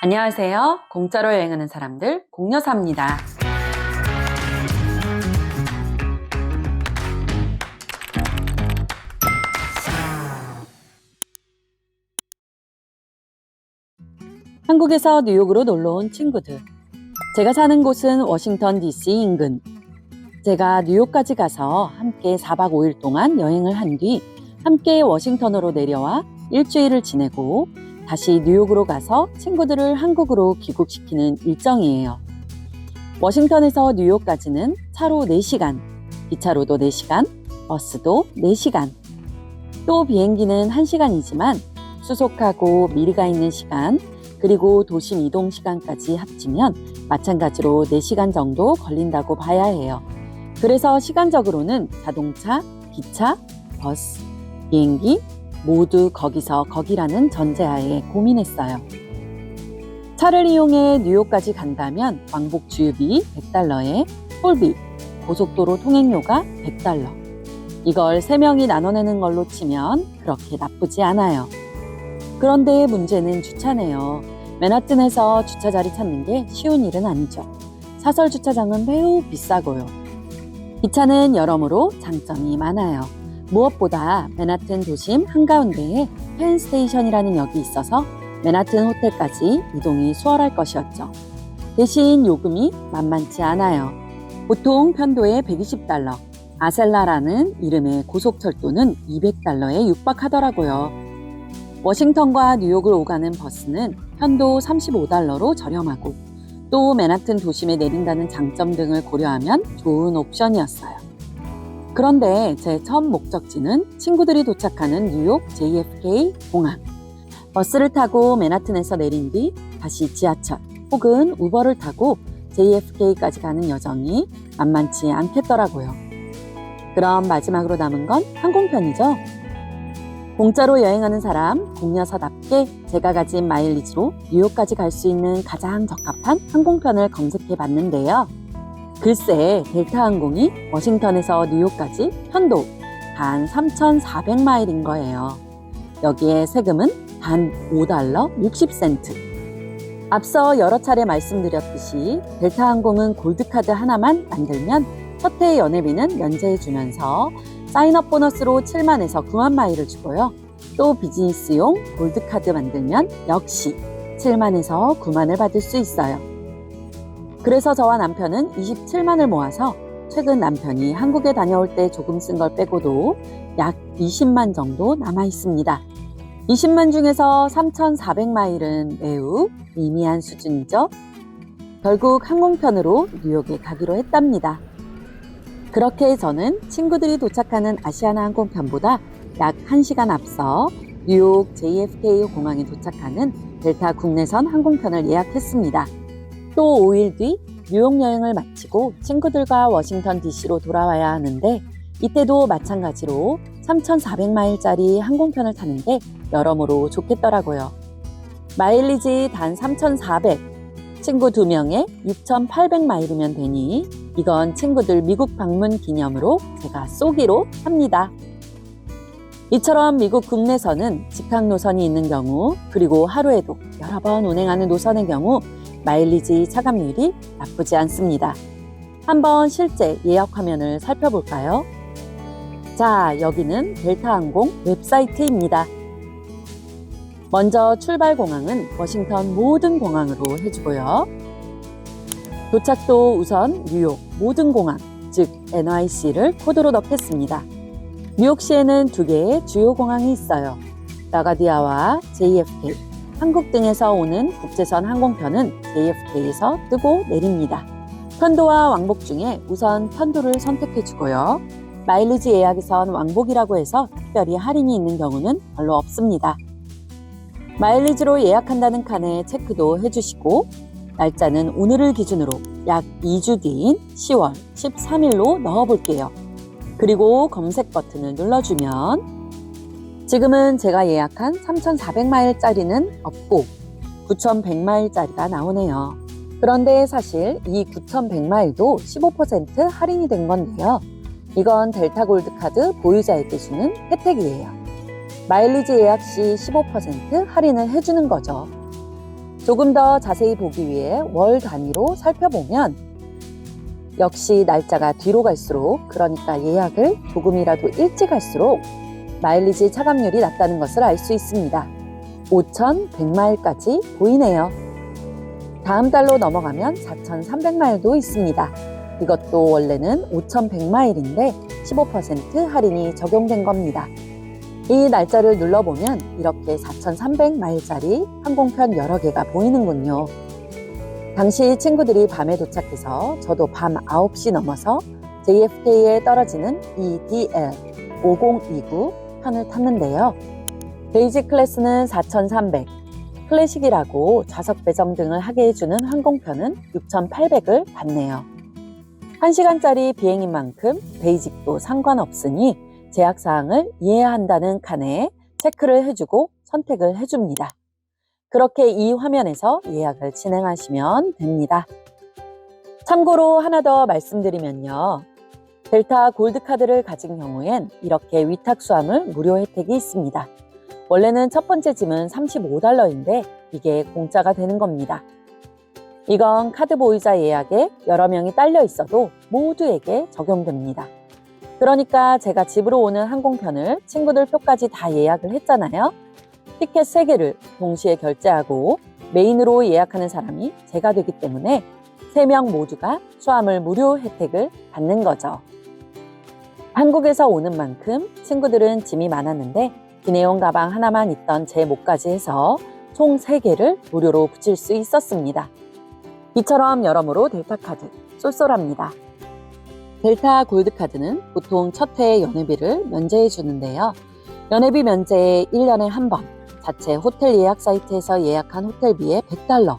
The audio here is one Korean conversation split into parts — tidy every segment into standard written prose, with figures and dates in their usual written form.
안녕하세요. 공짜로 여행하는 사람들 공여사입니다. 한국에서 뉴욕으로 놀러 온 친구들. 제가 사는 곳은 워싱턴 DC 인근. 제가 뉴욕까지 가서 함께 4박 5일 동안 여행을 한 뒤 함께 워싱턴으로 내려와 일주일을 지내고 다시 뉴욕으로 가서 친구들을 한국으로 귀국시키는 일정이에요. 워싱턴에서 뉴욕까지는 차로 4시간, 기차로도 4시간, 버스도 4시간. 또 비행기는 1시간이지만 수속하고 미리 가 있는 시간, 그리고 도심 이동 시간까지 합치면 마찬가지로 4시간 정도 걸린다고 봐야 해요. 그래서 시간적으로는 자동차, 기차, 버스, 비행기 모두 거기서 거기라는 전제하에 고민했어요. 차를 이용해 뉴욕까지 간다면 왕복 주유비 $100에 톨비, 고속도로 통행료가 $100. 이걸 3명이 나눠내는 걸로 치면 그렇게 나쁘지 않아요. 그런데 문제는 주차네요. 맨하튼에서 주차 자리 찾는 게 쉬운 일은 아니죠. 사설 주차장은 매우 비싸고요. 기차는 여러모로 장점이 많아요. 무엇보다 맨하튼 도심 한가운데에 펜스테이션이라는 역이 있어서 맨하튼 호텔까지 이동이 수월할 것이었죠. 대신 요금이 만만치 않아요. 보통 편도에 $120, 아셀라라는 이름의 고속철도는 $200에 육박하더라고요. 워싱턴과 뉴욕을 오가는 버스는 편도 $35로 저렴하고 또 맨하튼 도심에 내린다는 장점 등을 고려하면 좋은 옵션이었어요. 그런데 제 첫 목적지는 친구들이 도착하는 뉴욕 JFK 공항. 버스를 타고 맨하튼에서 내린 뒤 다시 지하철 혹은 우버를 타고 JFK까지 가는 여정이 만만치 않겠더라고요. 그럼 마지막으로 남은 건 항공편이죠. 공짜로 여행하는 사람 공여사답게 제가 가진 마일리지로 뉴욕까지 갈 수 있는 가장 적합한 항공편을 검색해 봤는데요. 글쎄 델타항공이 워싱턴에서 뉴욕까지 편도 단 3,400마일인 거예요. 여기에 세금은 단 $5 60센트. 앞서 여러 차례 말씀드렸듯이 델타항공은 골드카드 하나만 만들면 첫 해 연회비는 면제해주면서 사인업 보너스로 7만에서 9만 마일을 주고요. 또 비즈니스용 골드카드 만들면 역시 7만에서 9만을 받을 수 있어요. 그래서 저와 남편은 27만을 모아서 최근 남편이 한국에 다녀올 때 조금 쓴 걸 빼고도 약 20만 정도 남아 있습니다. 20만 중에서 3,400마일은 매우 미미한 수준이죠. 결국 항공편으로 뉴욕에 가기로 했답니다. 그렇게 저는 친구들이 도착하는 아시아나 항공편보다 약 1시간 앞서 뉴욕 JFK 공항에 도착하는 델타 국내선 항공편을 예약했습니다. 또 5일 뒤 뉴욕 여행을 마치고 친구들과 워싱턴 DC로 돌아와야 하는데 이때도 마찬가지로 3,400마일짜리 항공편을 타는 게 여러모로 좋겠더라고요. 마일리지 단 3,400, 친구 2명에 6,800마일이면 되니 이건 친구들 미국 방문 기념으로 제가 쏘기로 합니다. 이처럼 미국 국내선은 직항 노선이 있는 경우 그리고 하루에도 여러 번 운행하는 노선의 경우 마일리지 차감률이 나쁘지 않습니다. 한번 실제 예약 화면을 살펴볼까요? 자, 여기는 델타항공 웹사이트입니다. 먼저 출발 공항은 워싱턴 모든 공항으로 해주고요. 도착도 우선 뉴욕 모든 공항, 즉 NYC를 코드로 넣겠습니다. 뉴욕시에는 2개의 주요 공항이 있어요. 라가디아와 JFK. 한국 등에서 오는 국제선 항공편은 JFK에서 뜨고 내립니다. 편도와 왕복 중에 우선 편도를 선택해주고요. 마일리지 예약에선 왕복이라고 해서 특별히 할인이 있는 경우는 별로 없습니다. 마일리지로 예약한다는 칸에 체크도 해주시고 날짜는 오늘을 기준으로 약 2주 뒤인 10월 13일로 넣어볼게요. 그리고 검색 버튼을 눌러주면 지금은 제가 예약한 3,400마일짜리는 없고 9,100마일짜리가 나오네요. 그런데 사실 이 9,100마일도 15% 할인이 된 건데요. 이건 델타 골드카드 보유자에게 주는 혜택이에요. 마일리지 예약 시 15% 할인을 해주는 거죠. 조금 더 자세히 보기 위해 월 단위로 살펴보면 역시 날짜가 뒤로 갈수록, 그러니까 예약을 조금이라도 일찍 할수록 마일리지 차감률이 낮다는 것을 알 수 있습니다. 5,100마일까지 보이네요. 다음 달로 넘어가면 4,300마일도 있습니다. 이것도 원래는 5,100마일인데 15% 할인이 적용된 겁니다. 이 날짜를 눌러보면 이렇게 4,300마일짜리 항공편 여러 개가 보이는군요. 당시 친구들이 밤에 도착해서 저도 밤 9시 넘어서 JFK에 떨어지는 EDL 5029 편을 탔는데요. 베이직 클래스는 4,300, 클래식이라고 좌석 배정 등을 하게 해주는 항공편은 6,800을 받네요. 1시간짜리 비행인 만큼 베이직도 상관없으니 제약사항을 이해야 한다는 칸에 체크를 해주고 선택을 해줍니다. 그렇게 이 화면에서 예약을 진행하시면 됩니다. 참고로 하나 더 말씀드리면요. 델타 골드카드를 가진 경우엔 이렇게 위탁 수화물 무료 혜택이 있습니다. 원래는 첫 번째 짐은 $35인데 이게 공짜가 되는 겁니다. 이건 카드 보유자 예약에 여러 명이 딸려 있어도 모두에게 적용됩니다. 그러니까 제가 집으로 오는 항공편을 친구들 표까지 다 예약을 했잖아요. 티켓 3개를 동시에 결제하고 메인으로 예약하는 사람이 제가 되기 때문에 3명 모두가 수화물 무료 혜택을 받는 거죠. 한국에서 오는 만큼 친구들은 짐이 많았는데 기내용 가방 하나만 있던 제 몫까지 해서 총 3개를 무료로 붙일 수 있었습니다. 이처럼 여러모로 델타카드 쏠쏠합니다. 델타 골드카드는 보통 첫 회 연회비를 면제해 주는데요. 연회비 면제에 1년에 한 번, 자체 호텔 예약 사이트에서 예약한 호텔비에 $100,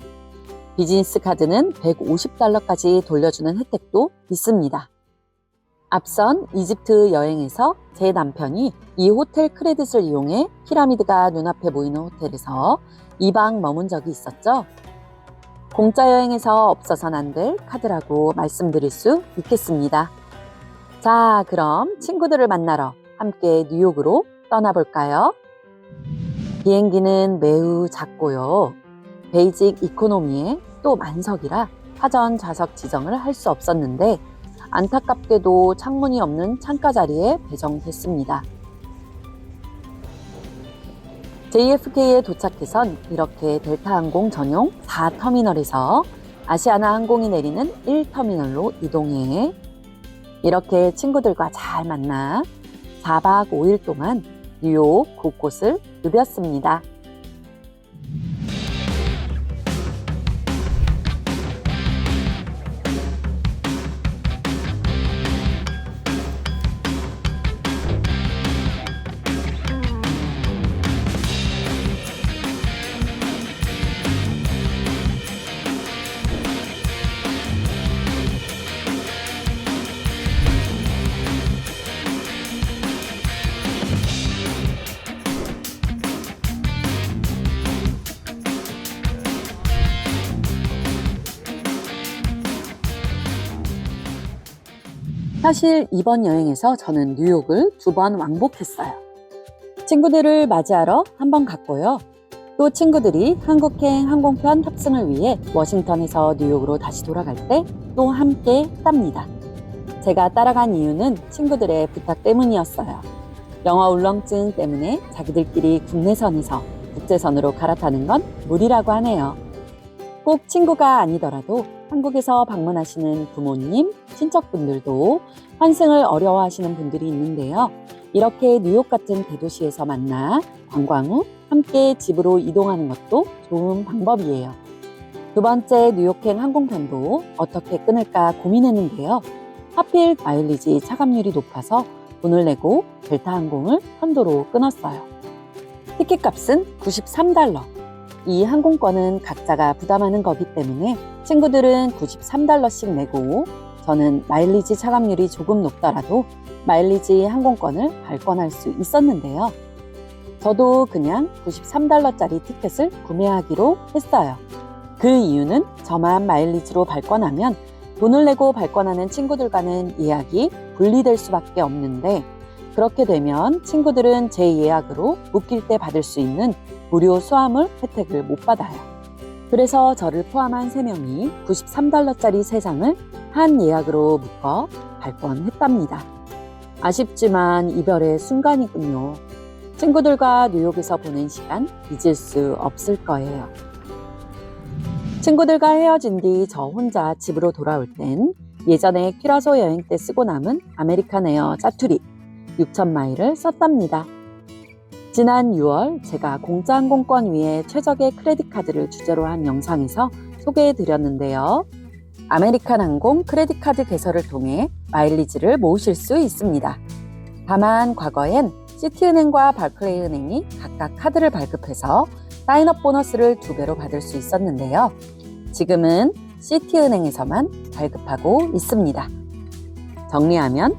비즈니스 카드는 $150까지 돌려주는 혜택도 있습니다. 앞선 이집트 여행에서 제 남편이 이 호텔 크레딧을 이용해 피라미드가 눈앞에 보이는 호텔에서 2박 머문 적이 있었죠. 공짜 여행에서 없어서는 안 될 카드라고 말씀드릴 수 있겠습니다. 자, 그럼 친구들을 만나러 함께 뉴욕으로 떠나볼까요? 비행기는 매우 작고요. 베이직 이코노미에 또 만석이라 사전 좌석 지정을 할 수 없었는데 안타깝게도 창문이 없는 창가 자리에 배정됐습니다. JFK에 도착해선 이렇게 델타항공 전용 4터미널에서 아시아나 항공이 내리는 1터미널로 이동해 이렇게 친구들과 잘 만나 4박 5일 동안 뉴욕 곳곳을 누볐습니다. 사실 이번 여행에서 저는 뉴욕을 2번 왕복했어요. 친구들을 맞이하러 한 번 갔고요. 또 친구들이 한국행 항공편 탑승을 위해 워싱턴에서 뉴욕으로 다시 돌아갈 때 또 함께 했답니다. 제가 따라간 이유는 친구들의 부탁 때문이었어요. 영어 울렁증 때문에 자기들끼리 국내선에서 국제선으로 갈아타는 건 무리라고 하네요. 꼭 친구가 아니더라도 한국에서 방문하시는 부모님, 친척분들도 환승을 어려워하시는 분들이 있는데요. 이렇게 뉴욕 같은 대도시에서 만나 관광 후 함께 집으로 이동하는 것도 좋은 방법이에요. 두 번째 뉴욕행 항공편도 어떻게 끊을까 고민했는데요. 하필 마일리지 차감률이 높아서 돈을 내고 델타항공을 편도로 끊었어요. 티켓값은 $93. 이 항공권은 각자가 부담하는 거기 때문에 친구들은 $93씩 내고 저는 마일리지 차감률이 조금 높더라도 마일리지 항공권을 발권할 수 있었는데요. 저도 그냥 $93짜리 티켓을 구매하기로 했어요. 그 이유는 저만 마일리지로 발권하면 돈을 내고 발권하는 친구들과는 예약이 분리될 수밖에 없는데 그렇게 되면 친구들은 제 예약으로 묶일 때 받을 수 있는 무료 수화물 혜택을 못 받아요. 그래서 저를 포함한 3명이 $93짜리 3장을 한 예약으로 묶어 발권했답니다. 아쉽지만 이별의 순간이군요. 친구들과 뉴욕에서 보낸 시간 잊을 수 없을 거예요. 친구들과 헤어진 뒤 저 혼자 집으로 돌아올 땐 예전에 퀴라소 여행 때 쓰고 남은 아메리칸 에어 짜투리 6,000마일을 썼답니다. 지난 6월 제가 공짜 항공권 위에 최적의 크레딧 카드를 주제로 한 영상에서 소개해드렸는데요. 아메리칸 항공 크레딧 카드 개설을 통해 마일리지를 모으실 수 있습니다. 다만 과거엔 시티은행과 바클레이은행이 각각 카드를 발급해서 사인업 보너스를 2배로 받을 수 있었는데요. 지금은 시티은행에서만 발급하고 있습니다. 정리하면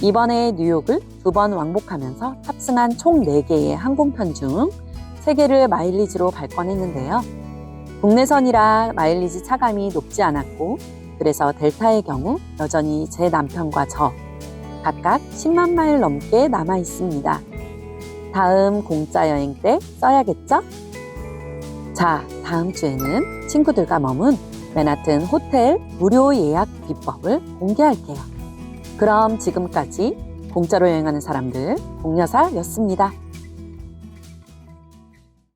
이번에 뉴욕을 2번 왕복하면서 탑승한 총 4개의 항공편 중 3개를 마일리지로 발권했는데요. 국내선이라 마일리지 차감이 높지 않았고 그래서 델타의 경우 여전히 제 남편과 저 각각 10만 마일 넘게 남아 있습니다. 다음 공짜 여행 때 써야겠죠? 자, 다음 주에는 친구들과 머문 맨하튼 호텔 무료 예약 비법을 공개할게요. 그럼 지금까지 공짜로 여행하는 사람들 공여사였습니다.